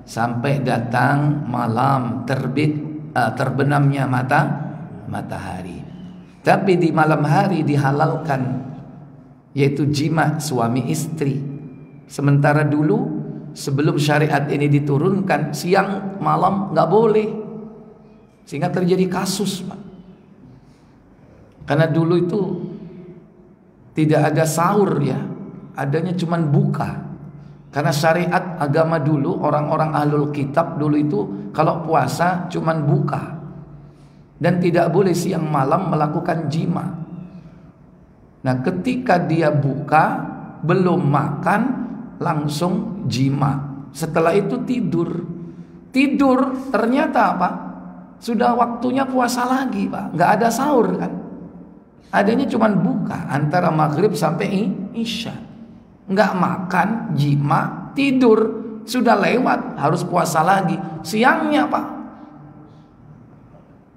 sampai datang malam terbenamnya matahari. Tapi di malam hari dihalalkan, yaitu jima suami istri. Sementara dulu sebelum syariat ini diturunkan, siang malam nggak boleh, sehingga terjadi kasus, Pak. Karena dulu itu tidak ada sahur ya, adanya cuman buka. Karena syariat agama dulu, orang-orang ahlul kitab dulu itu kalau puasa cuman buka, dan tidak boleh siang malam melakukan jima. Nah, ketika dia buka belum makan langsung jima, setelah itu tidur ternyata apa, sudah waktunya puasa lagi, Pak. Nggak ada sahur kan, adanya cuman buka antara maghrib sampai isya. Nggak makan, jima, tidur, sudah lewat, harus puasa lagi. Siangnya Pak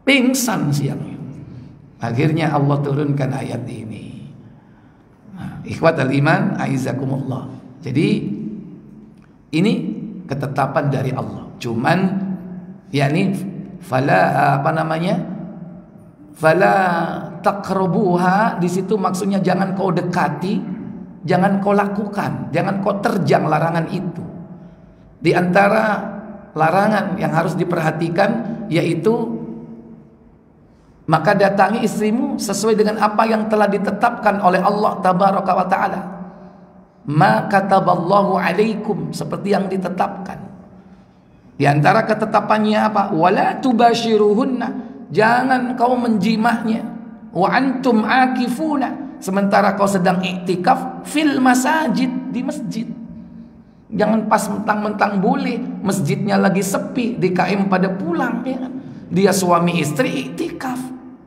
pingsan siangnya. Akhirnya Allah turunkan ayat ini. Ikhwatal iman, aizakumullah. Jadi ini ketetapan dari Allah. Cuman yakni fala fala taqrabuha, di situ maksudnya jangan kau dekati, jangan kau lakukan, jangan kau terjang larangan itu. Di antara larangan yang harus diperhatikan yaitu, maka datangi istrimu sesuai dengan apa yang telah ditetapkan oleh Allah tabaraka wa ta'ala. Ma kataballahu alaikum, seperti yang ditetapkan. Di antara ketetapannya apa? Wala tubashiruhunna, jangan kau menjimahnya. Wa antum akifuna, sementara kau sedang iktikaf fil masajid, di masjid. Jangan pas mentang-mentang boleh, masjidnya lagi sepi, DKM pada pulang ya. Dia suami istri iktikaf,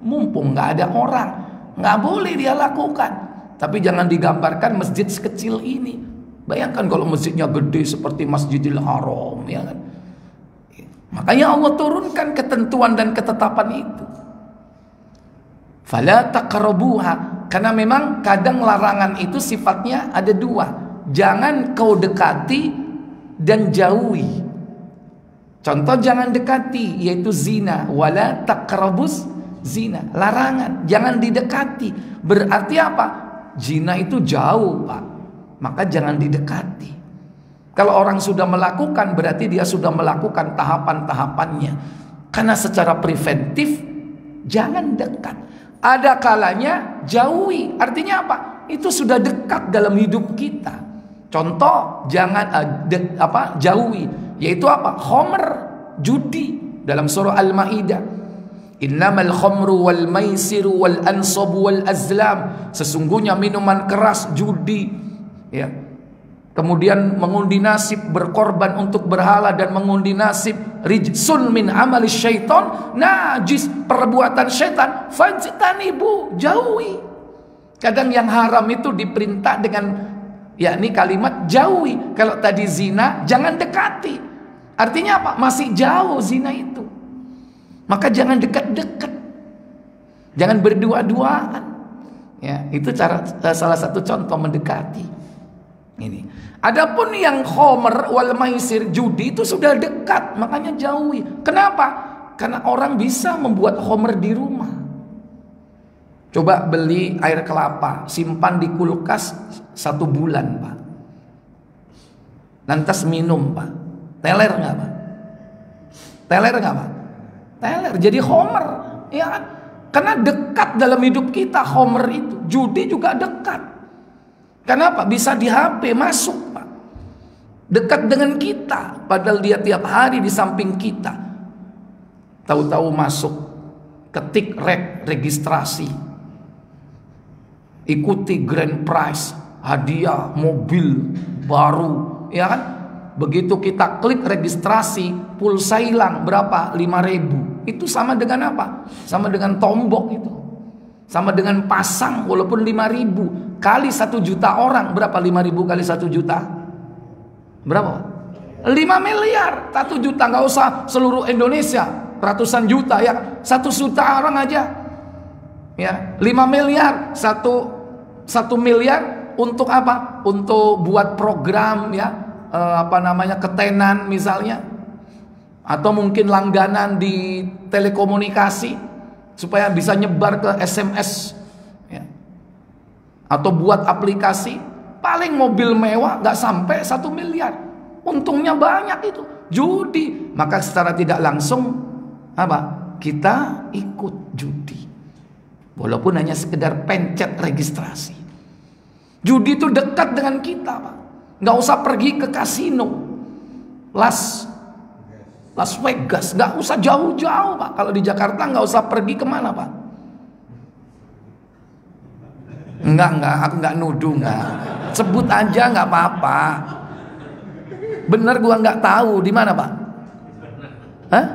mumpung nggak ada orang, nggak boleh dia lakukan. Tapi jangan digambarkan masjid sekecil ini. Bayangkan kalau masjidnya gede seperti Masjidil Haram, ya kan? Makanya Allah turunkan ketentuan dan ketetapan itu. Fala taqrabuha, karena memang kadang larangan itu sifatnya ada dua. Jangan kau dekati dan jauhi. Contoh jangan dekati yaitu zina, wala taqrabus zina, larangan, jangan didekati. Berarti apa? Zina itu jauh, Pak. Maka jangan didekati. Kalau orang sudah melakukan berarti dia sudah melakukan tahapan-tahapannya. Karena secara preventif jangan dekat. Ada kalanya jauhi. Artinya apa? Itu sudah dekat dalam hidup kita. Contoh jangan jauhi, yaitu apa? Khamr, judi, dalam surah Al-Maidah. Innamal khamru wal maisiru wal ansabu wal azlam, sesungguhnya minuman keras, judi, ya. Kemudian mengundi nasib, berkorban untuk berhala, dan mengundi nasib rijsun min amali syaitan, najis, perbuatan syaitan, fajtanibu, jauhi. Kadang yang haram itu diperintah dengan yakni kalimat jauhi. Kalau tadi zina, jangan dekati. Artinya apa? Masih jauh zina itu. Maka jangan dekat-dekat. Jangan berdua-duaan. Ya, itu salah satu contoh mendekati. Ini. Adapun yang khamr wal maisir, judi, itu sudah dekat, makanya jauhi. Kenapa? Karena orang bisa membuat khamr di rumah. Coba beli air kelapa, simpan di kulkas 1 bulan, Pak. Lantas minum, Pak. Teler nggak, Pak? Teler nggak, Pak? Teler, jadi khamr, ya kan? Karena dekat dalam hidup kita khamr itu. Judi juga dekat. Kenapa? Bisa di HP masuk, Pak. Dekat dengan kita, padahal dia tiap hari di samping kita. Tahu-tahu masuk, ketik registrasi, ikuti grand prize, hadiah mobil baru, ya kan? Begitu kita klik registrasi, pulsa hilang berapa? 5.000. Itu sama dengan apa? Sama dengan tombok itu. Sama dengan pasang, walaupun 5.000 kali 1 juta orang, berapa 5.000 kali 1 juta? Berapa? 5 miliar. 1 juta, nggak usah seluruh Indonesia, ratusan juta ya. 1 juta orang aja. Ya, 5 miliar, 1 miliar untuk apa? Untuk buat program ya. Ketenan misalnya, atau mungkin langganan di telekomunikasi supaya bisa nyebar ke SMS ya. Atau buat aplikasi, paling mobil mewah nggak sampai 1 miliar. Untungnya banyak itu. Judi. Maka secara tidak langsung apa? Kita ikut judi. Walaupun hanya sekedar pencet registrasi. Judi itu dekat dengan kita, Pak. Nggak usah pergi ke kasino, Las Vegas, nggak usah jauh-jauh, Pak. Kalau di Jakarta nggak usah pergi kemana, Pak? Enggak, aku nggak nuduh, nggak. Sebut aja nggak apa-apa. Bener, gua nggak tahu di mana, Pak. Hah?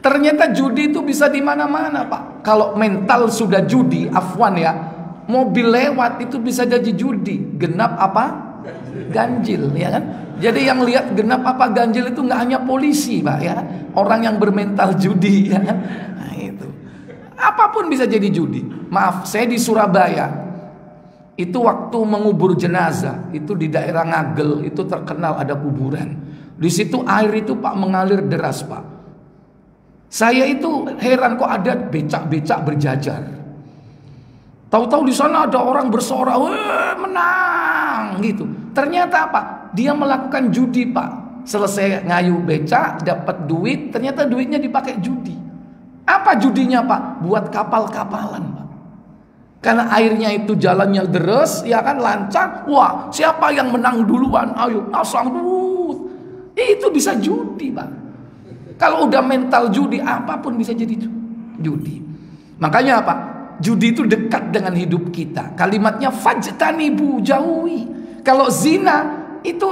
Ternyata judi itu bisa di mana-mana, Pak. Kalau mental sudah judi, afwan ya, mobil lewat itu bisa jadi judi. Genap apa? Ganjil, ya kan? Jadi yang lihat genap apa ganjil itu nggak hanya polisi, Pak, ya. Orang yang bermental judi, ya kan? Nah, itu. Apapun bisa jadi judi. Maaf, saya di Surabaya. Itu waktu mengubur jenazah, itu di daerah Ngagel, itu terkenal ada kuburan. Di situ air itu, Pak, mengalir deras, Pak. Saya itu heran kok ada becak-becak berjajar. Tahu-tahu di sana ada orang bersorak, "Weh, menang!" gitu. Ternyata apa? Dia melakukan judi, Pak. Selesai ngayu becak, dapat duit, ternyata duitnya dipakai judi. Apa judinya, Pak? Buat kapal-kapalan, Pak. Karena airnya itu jalannya deres, ya kan, lancar. Wah, siapa yang menang duluan? Ayo, asal duit. Itu bisa judi, Pak. Kalau udah mental judi, apapun bisa jadi judi. Makanya apa? Judi itu dekat dengan hidup kita. Kalimatnya fajtanibu, jauhi. Kalau zina itu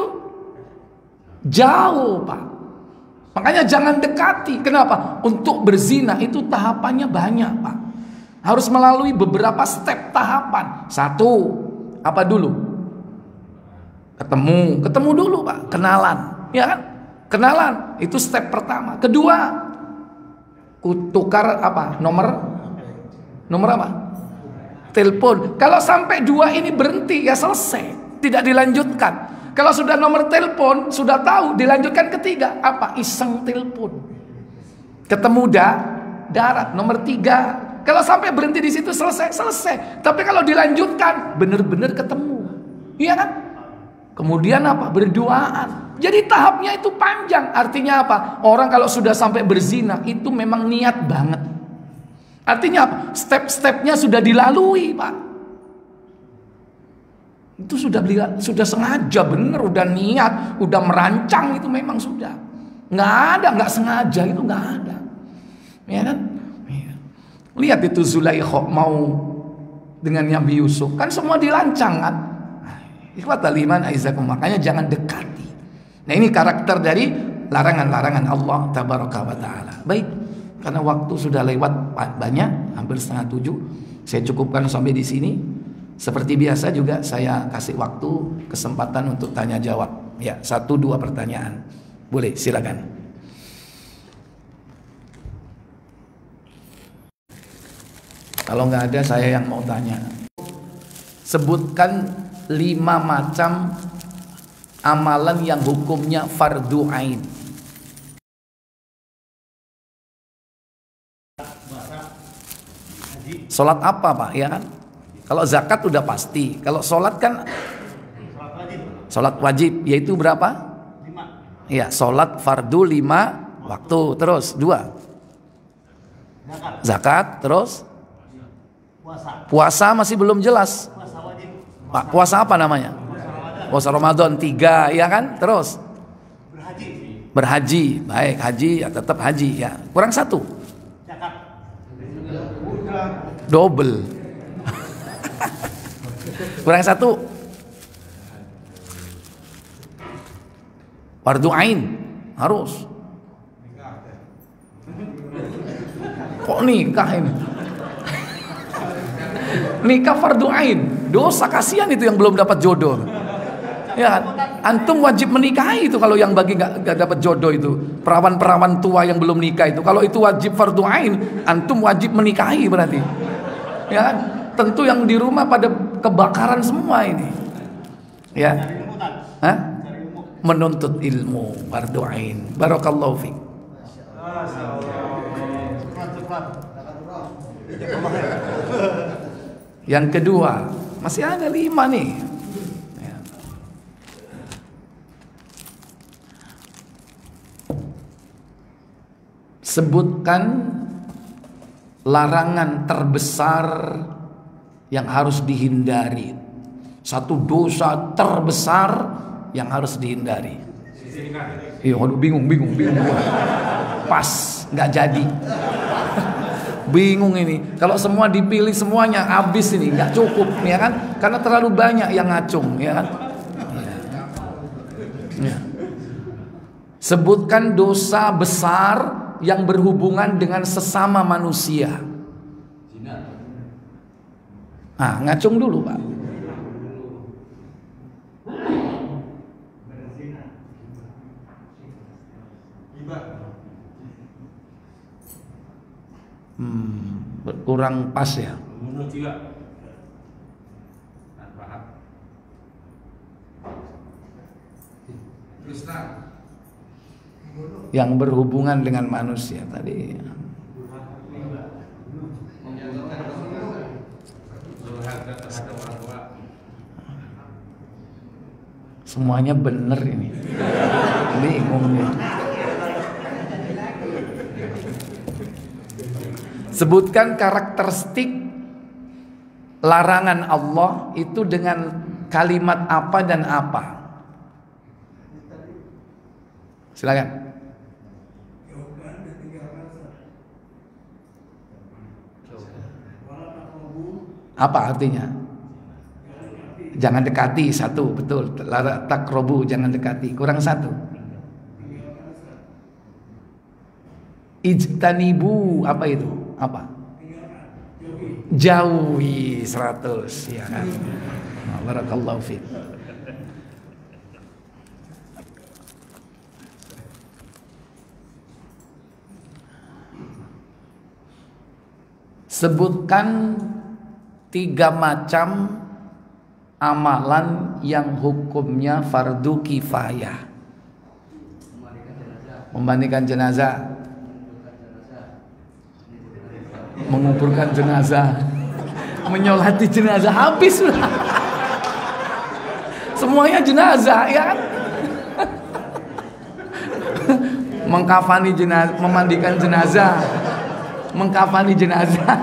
jauh, Pak. Makanya jangan dekati. Kenapa? Untuk berzina itu tahapannya banyak, Pak. Harus melalui beberapa step tahapan. Satu, apa dulu? Ketemu dulu, Pak. Kenalan, ya kan? Kenalan, itu step pertama. Kedua, tukar apa? Nomor apa? Telepon. Kalau sampai dua ini berhenti, ya selesai, tidak dilanjutkan. Kalau sudah nomor telepon, sudah tahu, dilanjutkan ketiga, apa? Iseng telepon. Ketemu darat, nomor tiga. Kalau sampai berhenti di situ selesai. Tapi kalau dilanjutkan, benar-benar ketemu, iya kan? Kemudian apa? Berduaan. Jadi tahapnya itu panjang. Artinya apa? Orang kalau sudah sampai berzina itu memang niat banget. Artinya apa? Step-stepnya sudah dilalui, Pak. Itu sudah sengaja, bener, udah niat, udah merancang, itu memang sudah. Nggak sengaja, itu nggak ada. Ya kan? Lihat itu Zulaikha mau dengan Nabi Yusuf, kan semua dirancang kan. Ikhwatal iman aizakum, makanya jangan dekati. Nah, ini karakter dari larangan-larangan Allah tabaraka wa taala. Baik, karena waktu sudah lewat banyak, hampir 6:30, saya cukupkan sampai di sini. Seperti biasa juga saya kasih waktu, kesempatan untuk tanya jawab. Ya, 1-2 pertanyaan. Boleh, silakan. Kalau nggak ada, saya yang mau tanya. Sebutkan 5 macam amalan yang hukumnya fardu ain. Sholat apa, Pak? Ya kan? Kalau zakat udah pasti. Kalau sholat kan sholat wajib, yaitu berapa? 5. Ya, sholat fardu 5 waktu. Terus 2. Zakat. Terus puasa masih belum jelas. Pak, puasa apa namanya? Puasa Ramadan 3, ya kan? Terus berhaji. Baik, haji ya, tetap haji ya. Kurang 1. Double. Kurang 1. Fardu ain harus. Kok nikah ini? Nikah fardu ain. Dosa, kasihan itu yang belum dapat jodoh. Ya, antum wajib menikahi itu kalau yang bagi nggak dapat jodoh itu. Perawan-perawan tua yang belum nikah itu. Kalau itu wajib fardu ain, antum wajib menikahi berarti. Ya, tentu yang di rumah pada kebakaran semua ini. Ya. Hah? Menuntut ilmu fardu ain. Barakallahu fiik. Yang kedua, masih ada 5 nih. Sebutkan larangan terbesar yang harus dihindari. Satu dosa terbesar yang harus dihindari. Iya, aduh bingung. Pas, nggak jadi. Bingung ini. Kalau semua dipilih semuanya habis ini, nggak cukup, ya kan? Karena terlalu banyak yang ngacung, ya kan? Ya. Sebutkan dosa besar yang berhubungan dengan sesama manusia. Ah, ngacung dulu, Pak. Kurang pas ya. Yang berhubungan dengan manusia tadi. Semuanya benar ini. Bingung nih. Sebutkan karakteristik larangan Allah itu dengan kalimat apa dan apa. Silakan. Apa artinya? Jangan dekati, satu, betul. Takrobu, jangan dekati. Kurang satu. Ijtanibu, apa itu? Apa? Jauhi, 100, ya kan? Barakallahu fiik. Sebutkan 3 macam amalan yang hukumnya fardu kifayah. Memandikan jenazah, menguburkan jenazah, menyolati jenazah, habis sudah. Semuanya jenazah, ya kan? Mengkafani jenazah, memandikan jenazah, mengkafani jenazah,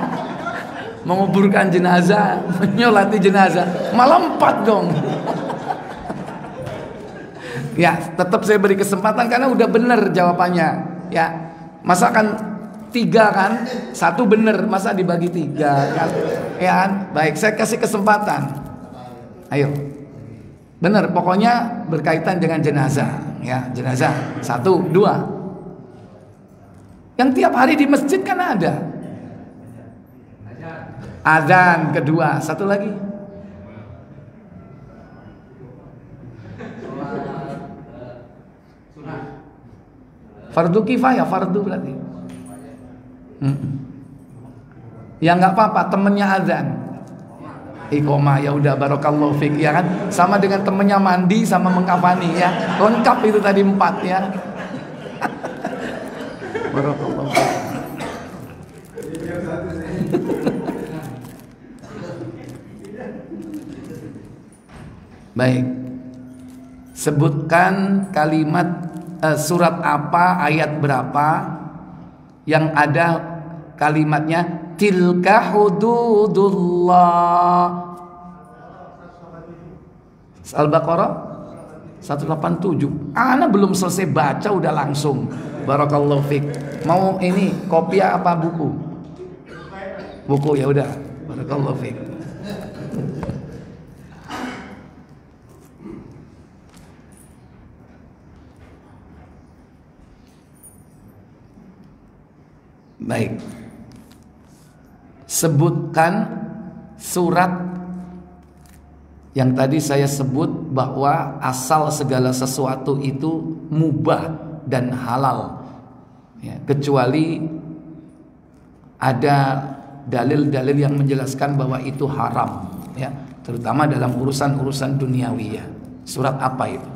menguburkan jenazah, menyolati jenazah, malah 4 dong. Ya, tetap saya beri kesempatan karena udah bener jawabannya. Ya, masa kan 3 kan, 1 bener, masa dibagi 3 kan? Ya kan? Baik, saya kasih kesempatan. Ayo, bener, pokoknya berkaitan dengan jenazah. Ya, jenazah 1, 2. Yang tiap hari di masjid kan ada. Adzan kedua, 1 lagi. Fardu kifayah, fardu berarti. Ya nggak apa-apa, temennya adzan. Iqomah, ya udah, barakallahu fik, ya kan? Sama dengan temennya mandi sama mengkafani, ya. Lengkap itu tadi 4, ya. Barakallahu fik. Baik. Sebutkan kalimat surat apa, ayat berapa yang ada kalimatnya tilka hududullah. Al-Baqarah 187. Ana belum selesai baca udah langsung. Barakallahu fik. Mau ini kopiah apa buku? Buku, ya udah. Barakallahu fik. Baik. Sebutkan surat yang tadi saya sebut bahwa asal segala sesuatu itu mubah dan halal, ya, kecuali ada dalil-dalil yang menjelaskan bahwa itu haram, ya, terutama dalam urusan-urusan duniawi, ya. Surat apa itu?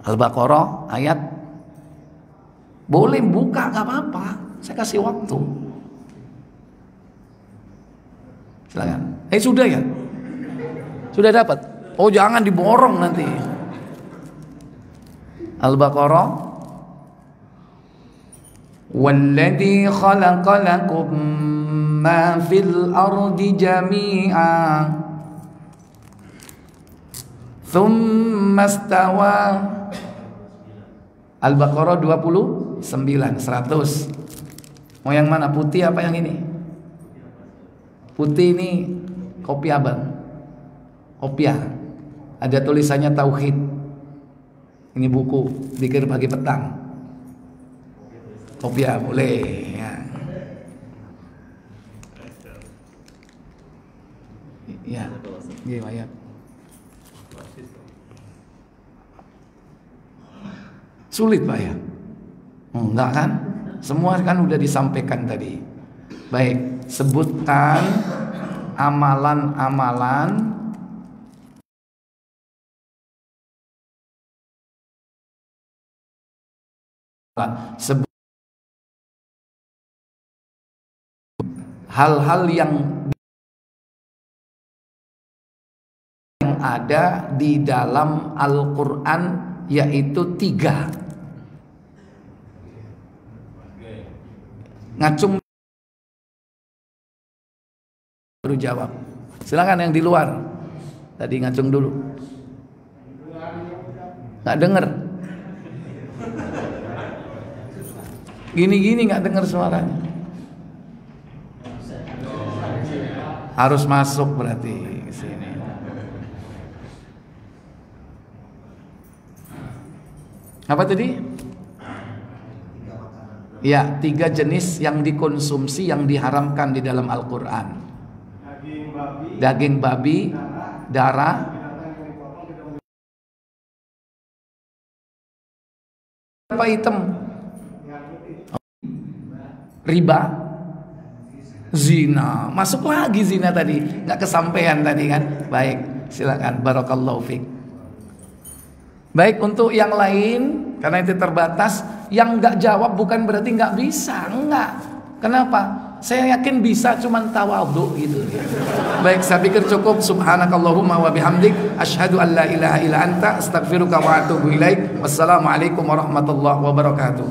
Al-Baqarah ayat. Boleh buka, gak apa-apa, saya kasih waktu. Silakan. Sudah ya? Sudah dapat? Oh, jangan diborong nanti. Al-Baqarah Walladzi khalaqa lakum ma fil ardi jami'a thumma istawa. Al-Baqarah 29 100. Mau yang mana, putih apa yang ini? Putih ini kopi abang, kopiah. Ada tulisannya tauhid. Ini buku zikir pagi petang. Kopiah boleh ya. Ya, ya. Sulit Pak ya? Enggak kan? Semua kan udah disampaikan tadi. Baik, sebutkan amalan-amalan hal-hal yang ada di dalam Al-Quran, yaitu 3. Ngacung baru jawab. Silakan yang di luar. Tadi ngacung dulu. Nggak denger. Gini-gini nggak denger suaranya. Harus masuk berarti ke sini. Apa tadi? Ya, 3 jenis yang dikonsumsi yang diharamkan di dalam Al-Quran. Daging babi, darah, apa hitam? Riba, zina. Masuk lagi zina tadi, nggak kesampaian tadi kan? Baik, silakan. Barakallahu fiik. Baik, untuk yang lain, karena itu terbatas, yang nggak jawab bukan berarti nggak bisa, enggak. Kenapa? Saya yakin bisa, cuman tawadhu gitu. Baik, saya pikir cukup. Subhanakallahumma wa bihamdik, asyhadu an la ilaha illa anta, astaghfiruka wa atubu ilaik. Wassalamualaikum warahmatullahi wabarakatuh.